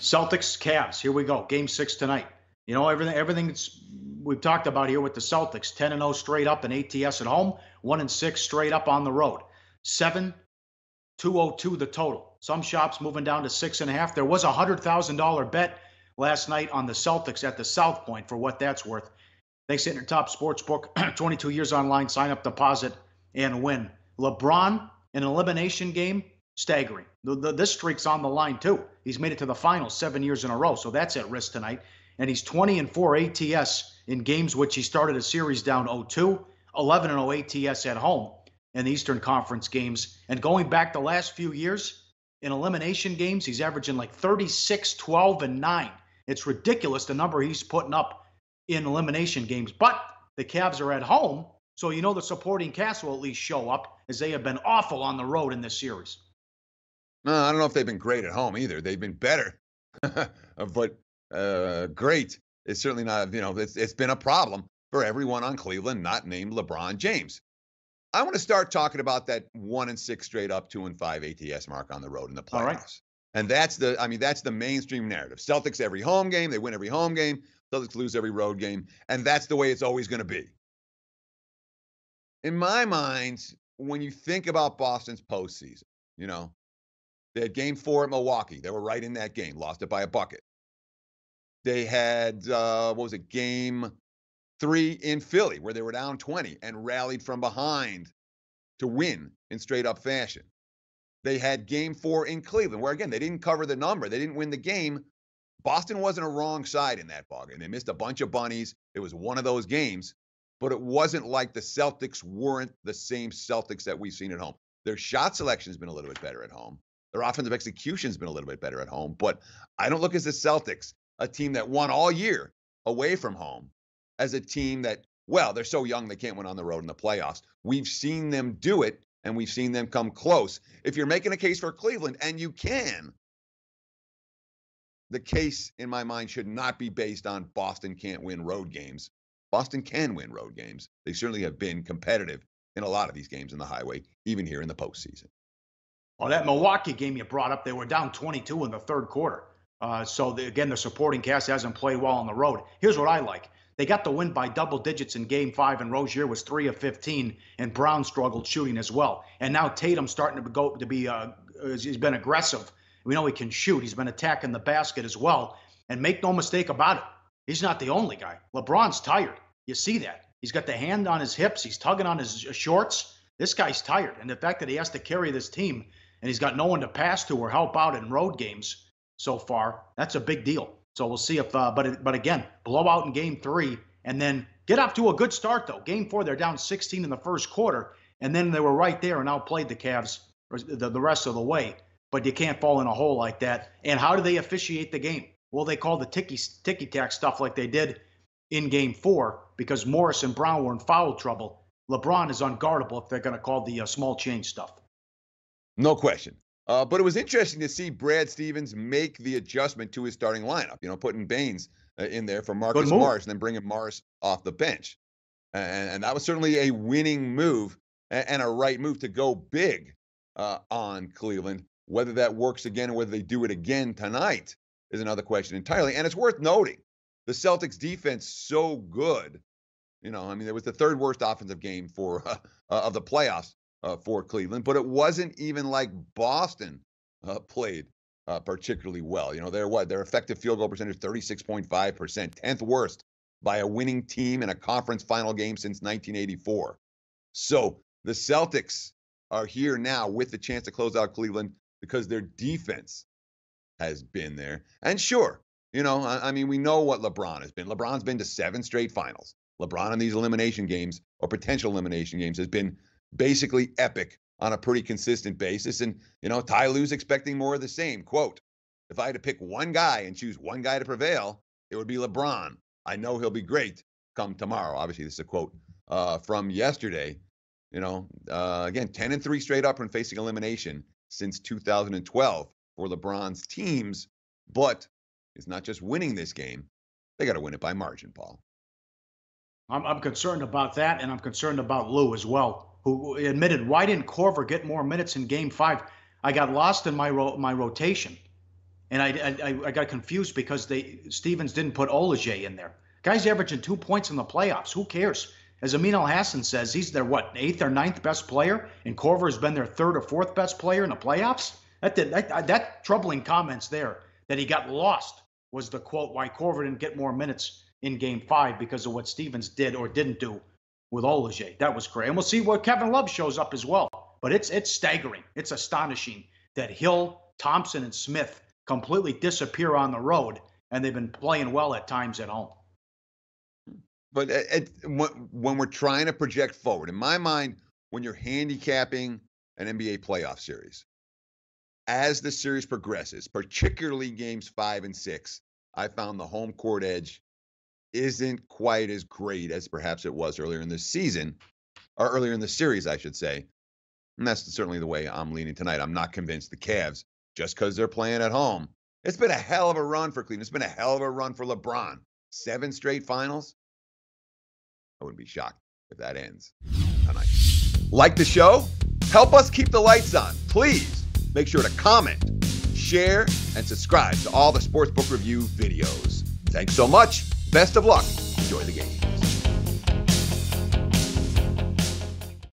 Celtics, Cavs. Here we go. Game 6 tonight. Everything we've talked about here with the Celtics. 10-0 straight up in ATS at home. 1-6 straight up on the road. 7-202 the total. Some shops moving down to 6.5. There was a $100,000 bet last night on the Celtics at the South Point for what that's worth. Thanks to Intertop Sportsbook. 22 years online. Sign up, deposit, and win. LeBron in an elimination game. Staggering. This streak's on the line, too. He's made it to the finals 7 years in a row, so that's at risk tonight. And he's 20-4 ATS in games which he started a series down 0-2, 11-0 ATS at home in the Eastern Conference games. And going back the last few years, in elimination games, he's averaging like 36, 12, and 9. It's ridiculous the number he's putting up in elimination games. But the Cavs are at home, so you know the supporting cast will at least show up, as they have been awful on the road in this series. No, I don't know if they've been great at home either. They've been better, but great is certainly not. It's been a problem for everyone on Cleveland not named LeBron James. I want to start talking about that 1-6 straight up, 2-5 ATS mark on the road in the playoffs. All right. And that's the mainstream narrative. Celtics every home game, they win every home game. Celtics lose every road game, and that's the way it's always going to be. In my mind, when you think about Boston's postseason, they had game 4 at Milwaukee. They were right in that game, lost it by a bucket. They had, game 3 in Philly, where they were down 20 and rallied from behind to win in straight up fashion. They had game 4 in Cleveland, where, again, they didn't cover the number. They didn't win the game. Boston wasn't a wrong side in that ballgame. They missed a bunch of bunnies. It was one of those games, but it wasn't like the Celtics weren't the same Celtics that we've seen at home. Their shot selection has been a little bit better at home. Their offensive execution has been a little bit better at home, but I don't look at the Celtics, a team that won all year away from home, as a team that, they're so young they can't win on the road in the playoffs. We've seen them do it, and we've seen them come close. If you're making a case for Cleveland, and you can, the case, in my mind, should not be based on Boston can't win road games. Boston can win road games. They certainly have been competitive in a lot of these games in the highway, even here in the postseason. Well, that Milwaukee game you brought up, they were down 22 in the third quarter. Again, the supporting cast hasn't played well on the road. Here's what I like. They got the win by double digits in game 5, and Rozier was 3 of 15, and Brown struggled shooting as well. And now Tatum's starting he's been aggressive. We know he can shoot. He's been attacking the basket as well. And make no mistake about it, he's not the only guy. LeBron's tired. You see that. He's got the hand on his hips. He's tugging on his shorts. This guy's tired. And the fact that he has to carry this team, and he's got no one to pass to or help out in road games so far, that's a big deal. So we'll see if, but again, blowout in game 3, and then get off to a good start, though. Game 4, they're down 16 in the first quarter, and then they were right there and outplayed the Cavs the rest of the way. But you can't fall in a hole like that. And how do they officiate the game? Well, they call the ticky-tack stuff like they did in game 4 because Morris and Brown were in foul trouble. LeBron is unguardable if they're going to call the small change stuff. No question. But it was interesting to see Brad Stevens make the adjustment to his starting lineup, putting Baines in there for Marcus Morris and then bringing Morris off the bench. And that was certainly a winning move and a right move to go big on Cleveland. Whether that works again or whether they do it again tonight is another question entirely. And it's worth noting, the Celtics defense so good. There was the 3rd worst offensive game of the playoffs for Cleveland, but it wasn't even like Boston played particularly well. Their effective field goal percentage 36.5%, 10th worst by a winning team in a conference final game since 1984. So the Celtics are here now with the chance to close out Cleveland because their defense has been there. And sure, we know what LeBron has been. LeBron's been to 7 straight finals. LeBron in these elimination games or potential elimination games has been basically epic on a pretty consistent basis. And, Ty Lue's expecting more of the same. Quote, if I had to pick one guy and choose one guy to prevail, it would be LeBron. I know he'll be great come tomorrow. Obviously, this is a quote from yesterday. Again, 10-3 straight up when facing elimination since 2012 for LeBron's teams. But it's not just winning this game. They got to win it by margin, Paul. I'm concerned about that, and I'm concerned about Lue as well, who admitted, why didn't Corver get more minutes in game 5? I got lost in my rotation. And I got confused because Stevens didn't put Olajay in there. Guy's averaging 2 points in the playoffs. Who cares? As Amin Al-Hassan says, he's their, eighth or ninth best player, and Corver has been their third or fourth best player in the playoffs? That troubling comments there, that he got lost, was the quote why Corver didn't get more minutes in Game 5 because of what Stevens did or didn't do with Olajay. That was great. And we'll see what Kevin Love shows up as well. But it's staggering. It's astonishing that Hill, Thompson, and Smith completely disappear on the road, and they've been playing well at times at home. But when we're trying to project forward, in my mind, when you're handicapping an NBA playoff series, as the series progresses, particularly games 5 and 6, I found the home court edge isn't quite as great as perhaps it was earlier in the season, or earlier in the series, I should say. And that's certainly the way I'm leaning tonight. I'm not convinced the Cavs, just because they're playing at home. It's been a hell of a run for Cleveland. It's been a hell of a run for LeBron. 7 straight finals. I wouldn't be shocked if that ends tonight. Like the show? Help us keep the lights on. Please make sure to comment, share, and subscribe to all the Sportsbook Review videos. Thanks so much. Best of luck. Enjoy the game.